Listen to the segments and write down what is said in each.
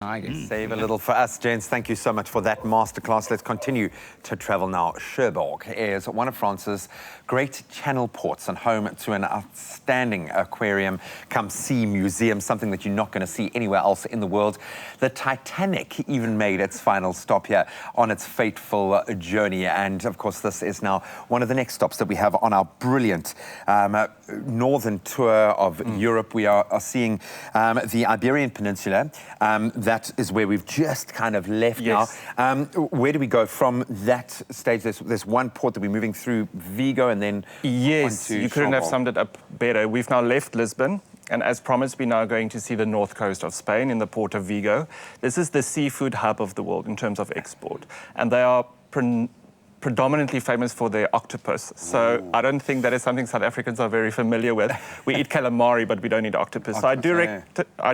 I guess. Save a little for us, gents. Thank you so much for that masterclass. Let's continue to travel now. Cherbourg is one of France's great channel ports and home to an outstanding aquarium come sea museum, something that you're not going to see anywhere else in the world. The Titanic even made its final stop here on its fateful journey. And of course, this is now one of the next stops that we have on our brilliant northern tour of Europe. We are seeing the Iberian Peninsula. That is where we've just kind of left now. Where do we go from that stage? There's one port that we're moving through, Vigo, and then Yes, you couldn't have summed it up better. We've now left Lisbon, and as promised, we're now going to see the north coast of Spain in the port of Vigo. This is the seafood hub of the world in terms of export, and they are predominantly famous for their octopus. So I don't think that is something South Africans are very familiar with. We eat calamari, but we don't eat octopus. So I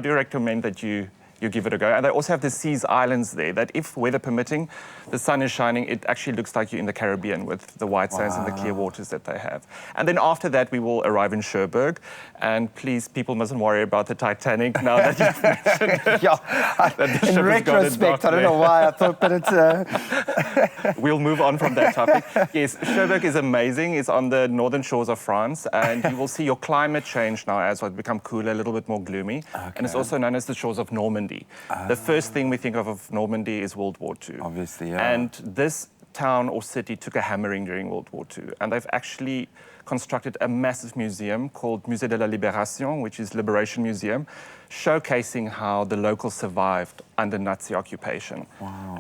do recommend that you give it a go. And they also have the Seas Islands there that if weather permitting, the sun is shining, it actually looks like you're in the Caribbean with the white sands and the clear waters that they have. And then after that, we will arrive in Cherbourg. And please, people mustn't worry about the Titanic now that you've mentioned it. In retrospect, I don't know why I thought, but it's... We'll move on from that topic. Yes, Cherbourg is amazing. It's on the northern shores of France, and you will see your climate change now as well become cooler, a little bit more gloomy. And it's also known as the shores of Normandy. The first thing we think of Normandy is World War II. Obviously, yeah. And this town or city took a hammering during World War II. And they've actually constructed a massive museum called Musée de la Libération, which is Liberation Museum, showcasing how the locals survived under Nazi occupation.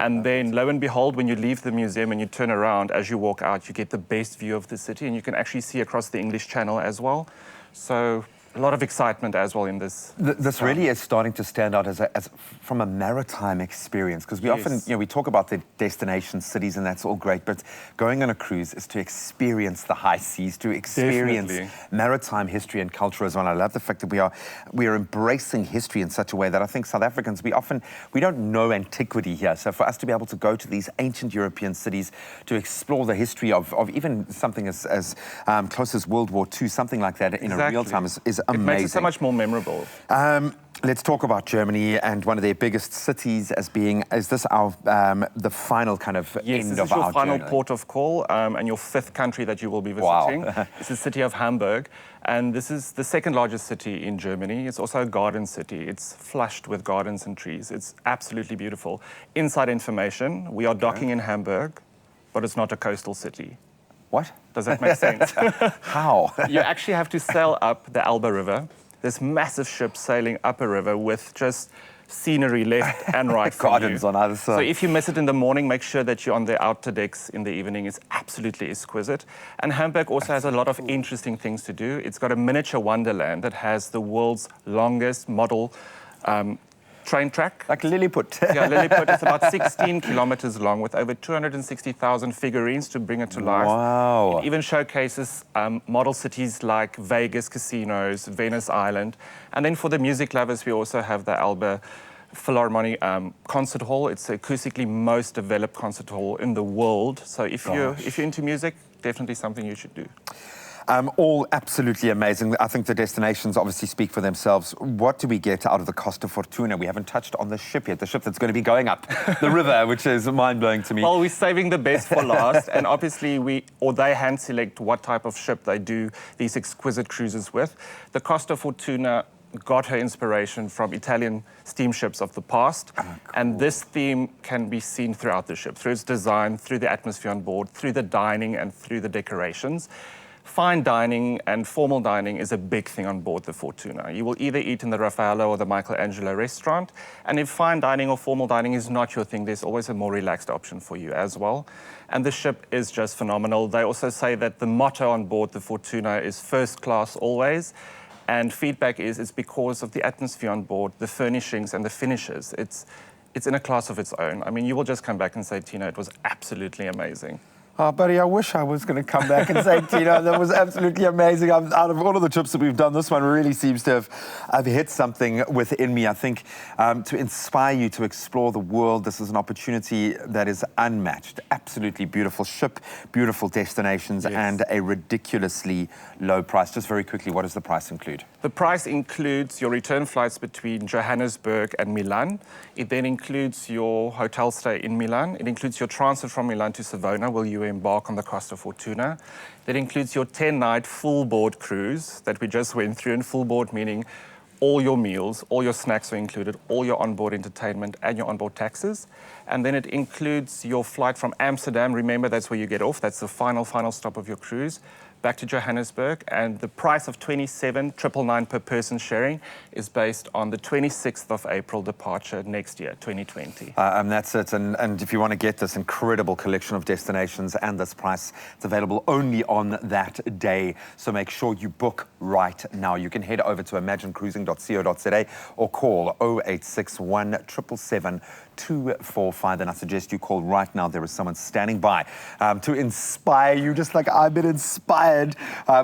And then, lo and behold, when you leave the museum and you turn around, as you walk out, you get the best view of the city, and you can actually see across the English Channel as well. So a lot of excitement as well in this. This really is starting to stand out as from a maritime experience, because we often, we talk about the destination cities and that's all great, but going on a cruise is to experience the high seas, to experience maritime history and culture as well. I love the fact that we are embracing history in such a way that I think South Africans, we don't know antiquity here. So for us to be able to go to these ancient European cities, to explore the history of even something as close as World War II, something like that in a real time is amazing. It makes it so much more memorable. Let's talk about Germany and one of their biggest cities as being, is this our the final kind of end of our journey? Yes, this is your final port of call and your fifth country that you will be visiting. It's the city of Hamburg, and this is the second largest city in Germany. It's also a garden city. It's flushed with gardens and trees. It's absolutely beautiful. Inside information, we are docking in Hamburg, but it's not a coastal city. What? Does that make sense? How? You actually have to sail up the Elbe River. There's massive ships sailing up a river with just scenery left and right from Gardens on either side. So if you miss it in the morning, make sure that you're on the outer decks in the evening. It's absolutely exquisite. And Hamburg also has a lot of interesting things to do. It's got a miniature wonderland that has the world's longest model train track. Like Lilliput. Yeah, Lilliput is about 16 kilometers long with over 260,000 figurines to bring it to life. Wow. It even showcases model cities like Vegas casinos, Venice Island. And then for the music lovers, we also have the Elbe Philharmonic Concert Hall. It's the acoustically most developed concert hall in the world. So if you're into music, definitely something you should do. All absolutely amazing. I think the destinations obviously speak for themselves. What do we get out of the Costa Fortuner? We haven't touched on the ship yet, the ship that's going to be going up the river, which is mind-blowing to me. Well, we're saving the best for last, and obviously they hand select what type of ship they do these exquisite cruises with. The Costa Fortuner got her inspiration from Italian steamships of the past, and this theme can be seen throughout the ship, through its design, through the atmosphere on board, through the dining and through the decorations. Fine dining and formal dining is a big thing on board the Fortuna. You will either eat in the Raffaello or the Michelangelo restaurant, and if fine dining or formal dining is not your thing, there's always a more relaxed option for you as well. And the ship is just phenomenal. They also say that the motto on board the Fortuna is first class always, and feedback is it's because of the atmosphere on board, the furnishings and the finishes. It's in a class of its own. I mean, you will just come back and say, Tina, it was absolutely amazing. Oh, buddy, I wish I was going to come back and say, Tino, that was absolutely amazing. Out of all of the trips that we've done, this one really seems to have hit something within me. I think to inspire you to explore the world, this is an opportunity that is unmatched. Absolutely beautiful ship, beautiful destinations, Yes. and a ridiculously low price. Just very quickly, what does the price include? The price includes your return flights between Johannesburg and Milan. It then includes your hotel stay in Milan. It includes your transit from Milan to Savona, where you embark on the Costa Fortuner. That includes your 10-night full board cruise that we just went through. And full board meaning all your meals, all your snacks are included, all your onboard entertainment and your onboard taxes. And then it includes your flight from Amsterdam. Remember, that's where you get off. That's the final stop of your cruise, back to Johannesburg. And the price of $27,999 per person sharing is based on the 26th of April departure next year, 2020. And that's it. And if you want to get this incredible collection of destinations and this price, it's available only on that day. So make sure you book right now. You can head over to imaginecruising.co.za or call 0861 777 245. And I suggest you call right now. There is someone standing by to inspire you, just like I've been inspired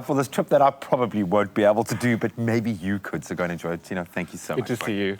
for this trip that I probably won't be able to do, but maybe you could. So go and enjoy it. Tino, thank you so much. Good to see you.